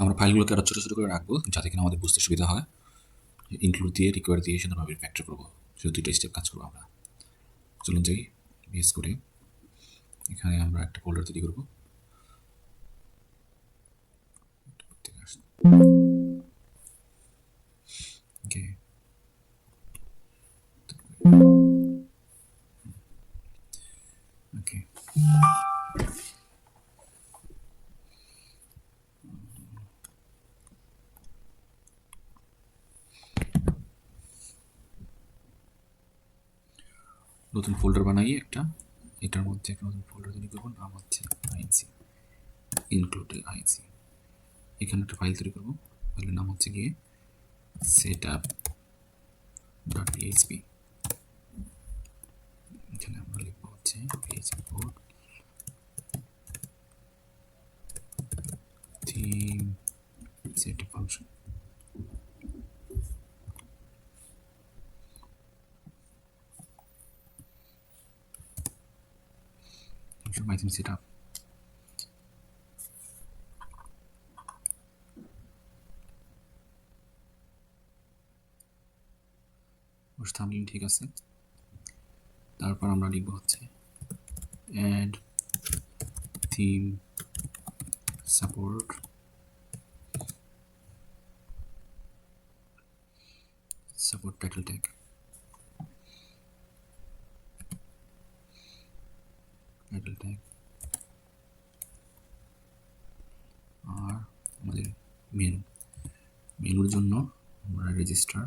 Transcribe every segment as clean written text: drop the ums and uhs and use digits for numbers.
আমরা ফাইলগুলোকে আরও ছোটো ছোটো করে রাখবো যাতে কিনা আমাদের বুঝতে সুবিধা হয়। ইনক্লুড দিয়ে রিকোয়ার দিয়ে সুন্দরভাবে রিফ্যাক্টর করবো, শুধু 2টা স্টেপ কাজ করবো আমরা। চলুন যাই বেস করে, এখানে আমরা একটা ফোল্ডার তৈরি করবো। ওকে, ওকে, নতুন ফোল্ডার বানাই একটা, এটার মধ্যে একটা নতুন ফোল্ডার তৈরি করবো, নাম হচ্ছে আইএনসি, ইনক্লুড আইএনসি। এখানে একটা ফাইল তৈরি করবো, ফাইলের নাম হচ্ছে গিয়ে setup.php। এখানে আমরা লিখবো হচ্ছে php code theme setup function। my theme setup। Thumbnail ঠিক আছে। তারপর আমরা লিখব হচ্ছে add theme support title tag। আর আমাদের মেনুর জন্য আমরা রেজিস্টার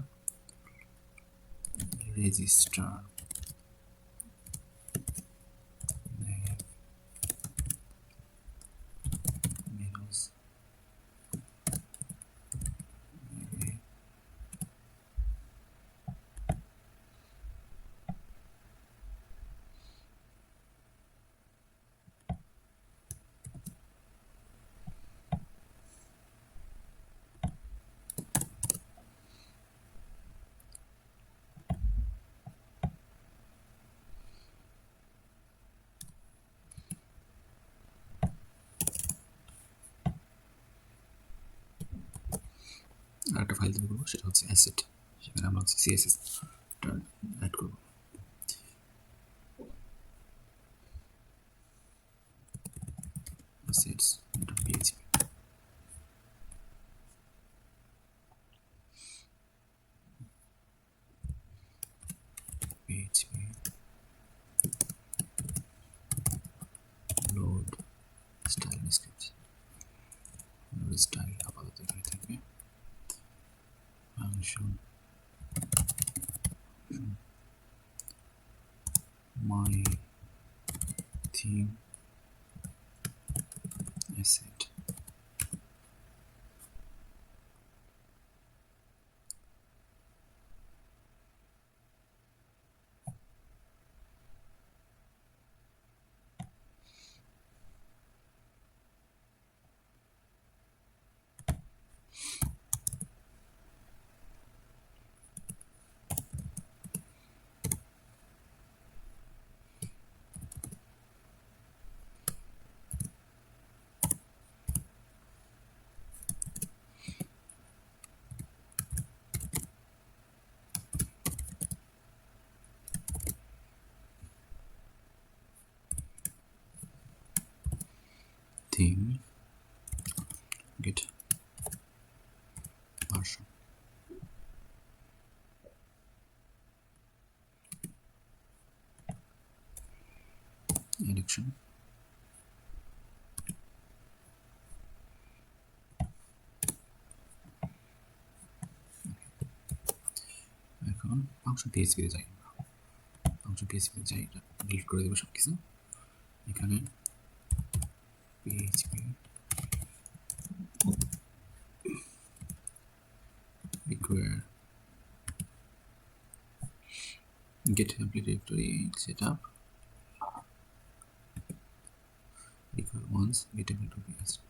menus আর একটা ফাইল তৈরি করবো, সেটা হচ্ছে অ্যাসেট। সেখানে আমরা হচ্ছে সিএসএস অ্যাড করবো। assets.php। Load style sketch, load style আপাতত এখানে থাকবে। Function my theme asset। theme get version। Addiction এখন ফাংশন PHP তে যাই, ফাংশন PHP তে যাই, এটা ডিলিট করে দেবো সব কিছু। এখানে PHP require get template directory setup require once get template to be asked।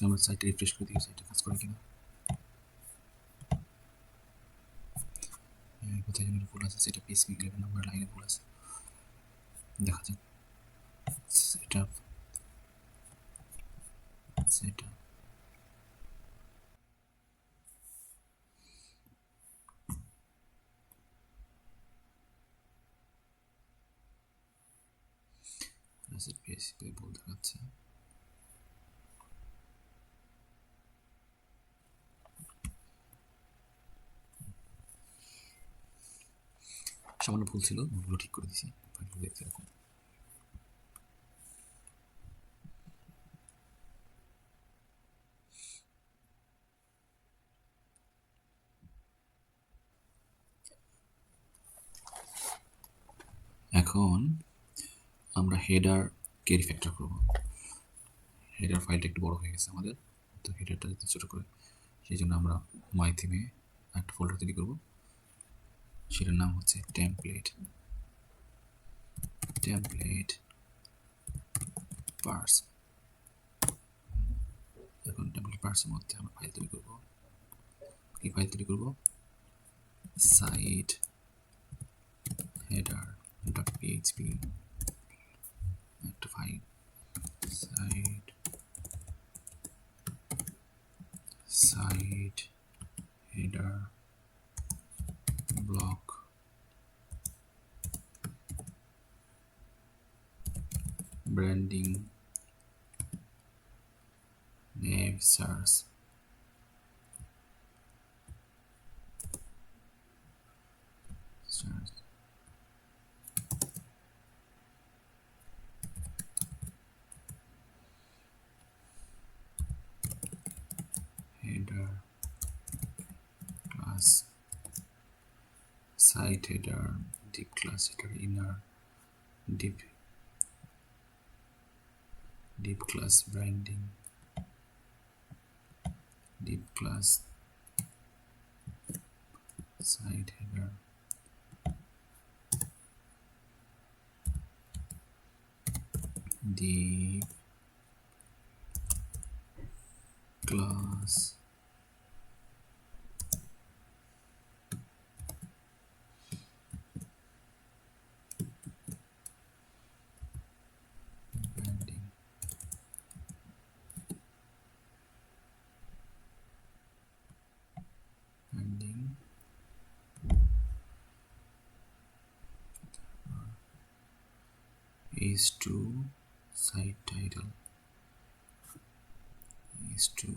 আমার সাইট রিফ্রেশ করে দিয়েছি, এটা কাজ করে কিনা। কোথায় যেন ভুল আছে, সেটা PHP 11 নম্বর লাইনে ভুল আছে, দেখা যাক। সেটআপ সেটা বেসিক্যালি ভুল দেখাচ্ছে। সামান্য ভুল ছিল, ভুলগুলো ঠিক করে দিছি। ফাইলগুলো দেখতে এরকম। এখন আমরা হেডারকে রিফ্যাক্টর করব। হেডার ফাইলটা একটু বড় হয়ে গেছে আমাদের, তো হেডারটা যাতে ছোটো করে, সেই জন্য আমরা মাই থিমে একটা ফোল্ডার তৈরি করব, সেটার নাম হচ্ছে টেমপ্লেট পার্স। এখন টেমপ্লেট পার্সের মধ্যে আমরা ফাইল তৈরি করব। কি ফাইল তৈরি করব? সাইট header.php একটা file, site header block branding nav search header class site header div class header inner div class branding div class site header div class branding is to site title is to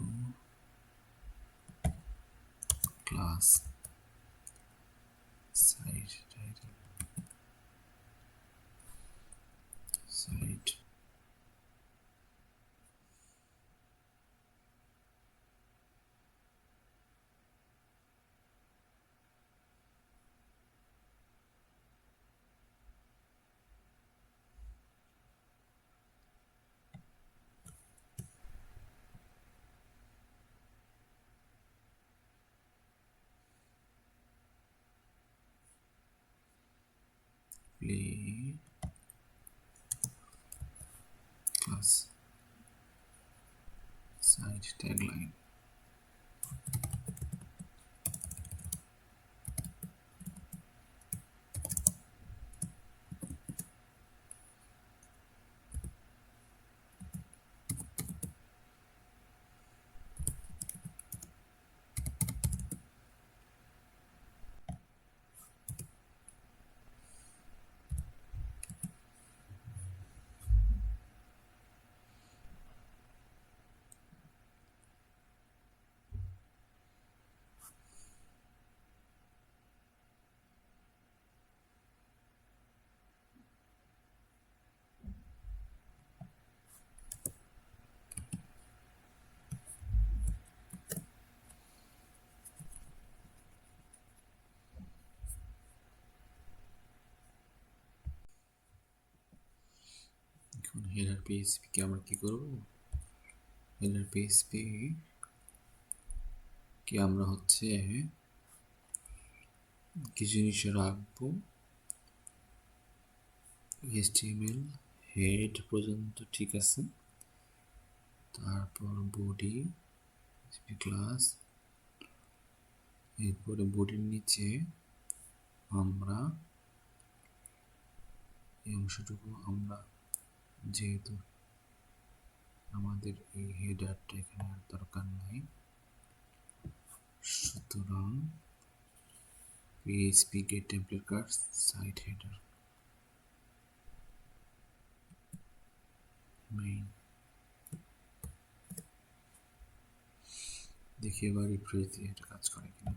class site title site play class site tagline এখন header php কে আমরা কি করব? header php কে আমরা হচ্ছে কিছু জিনিস রাখবো। html head পর্যন্ত ঠিক আছে, তারপর বডি ক্লাস, এরপরে বডির নিচে আমরা এই অংশটুকু আমরা যেহেতু আমাদের এই হেডারটা এখানে আর দরকার নাই, সুতরাং PHP get template part site header main. দেখি এবার রিফ্রেশ দিয়ে এটা কাজ করে কিনা।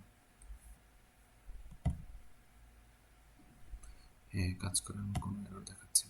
হ্যাঁ, কাজ করে, আমার কোনো এরর দেখাচ্ছে